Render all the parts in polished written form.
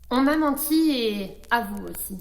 On m'a menti et à vous aussi.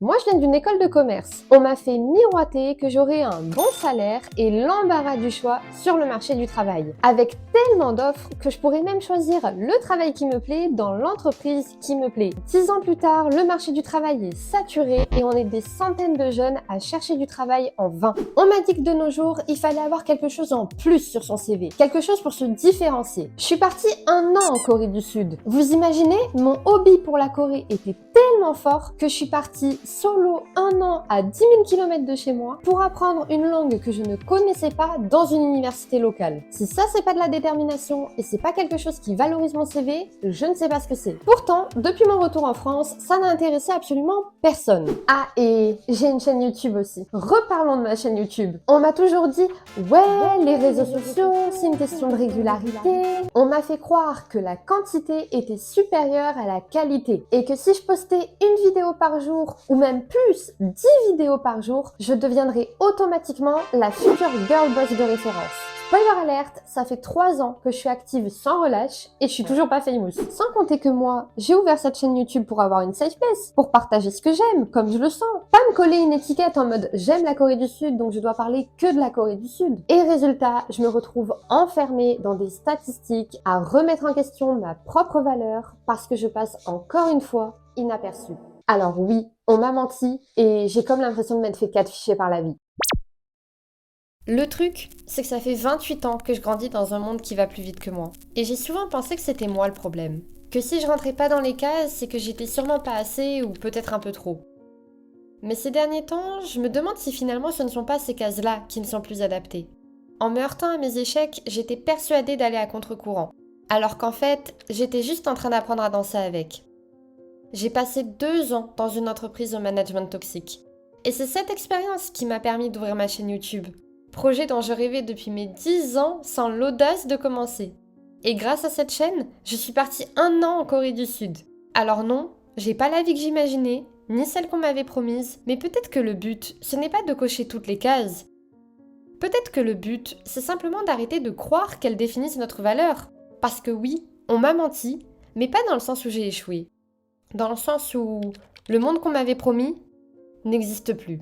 Moi, je viens d'une école de commerce. On m'a fait miroiter que j'aurais un bon salaire et l'embarras du choix sur le marché du travail. Avec tellement d'offres que je pourrais même choisir le travail qui me plaît dans l'entreprise qui me plaît. 10 ans plus tard, le marché du travail est saturé et on est des centaines de jeunes à chercher du travail en vain. On m'a dit que de nos jours, il fallait avoir quelque chose en plus sur son CV. Quelque chose pour se différencier. Je suis partie 1 an en Corée du Sud. Vous imaginez, mon hobby pour la Corée était tellement fort que je suis partie solo 1 an à 10 000 km de chez moi pour apprendre une langue que je ne connaissais pas dans une université locale. Si ça c'est pas de la détermination et c'est pas quelque chose qui valorise mon CV, je ne sais pas ce que c'est. Pourtant, depuis mon retour en France, ça n'a intéressé absolument personne. Ah, et j'ai une chaîne YouTube aussi. Reparlons de ma chaîne YouTube. On m'a toujours dit ouais, les réseaux sociaux, c'est une question de régularité. On m'a fait croire que la quantité était supérieure à la qualité et que si je postais une vidéo par jour ou même plus, 10 vidéos par jour, je deviendrais automatiquement la future girl boss de référence. Spoiler alerte, ça fait 3 ans que je suis active sans relâche et je suis toujours pas famous. Sans compter que moi, j'ai ouvert cette chaîne YouTube pour avoir une safe place, pour partager ce que j'aime, comme je le sens. Pas me coller une étiquette en mode j'aime la Corée du Sud donc je dois parler que de la Corée du Sud. Et résultat, je me retrouve enfermée dans des statistiques à remettre en question ma propre valeur parce que je passe encore une fois inaperçue. Alors oui, on m'a menti et j'ai comme l'impression de m'être fait catfisher par la vie. Le truc, c'est que ça fait 28 ans que je grandis dans un monde qui va plus vite que moi. Et j'ai souvent pensé que c'était moi le problème. Que si je rentrais pas dans les cases, c'est que j'étais sûrement pas assez ou peut-être un peu trop. Mais ces derniers temps, je me demande si finalement ce ne sont pas ces cases-là qui me sont plus adaptées. En me heurtant à mes échecs, j'étais persuadée d'aller à contre-courant. Alors qu'en fait, j'étais juste en train d'apprendre à danser avec. J'ai passé 2 ans dans une entreprise au management toxique. Et c'est cette expérience qui m'a permis d'ouvrir ma chaîne YouTube. Projet dont je rêvais depuis mes 10 ans sans l'audace de commencer. Et grâce à cette chaîne, je suis partie 1 an en Corée du Sud. Alors non, j'ai pas la vie que j'imaginais, ni celle qu'on m'avait promise, mais peut-être que le but, ce n'est pas de cocher toutes les cases. Peut-être que le but, c'est simplement d'arrêter de croire qu'elles définissent notre valeur. Parce que oui, on m'a menti, mais pas dans le sens où j'ai échoué. Dans le sens où le monde qu'on m'avait promis n'existe plus.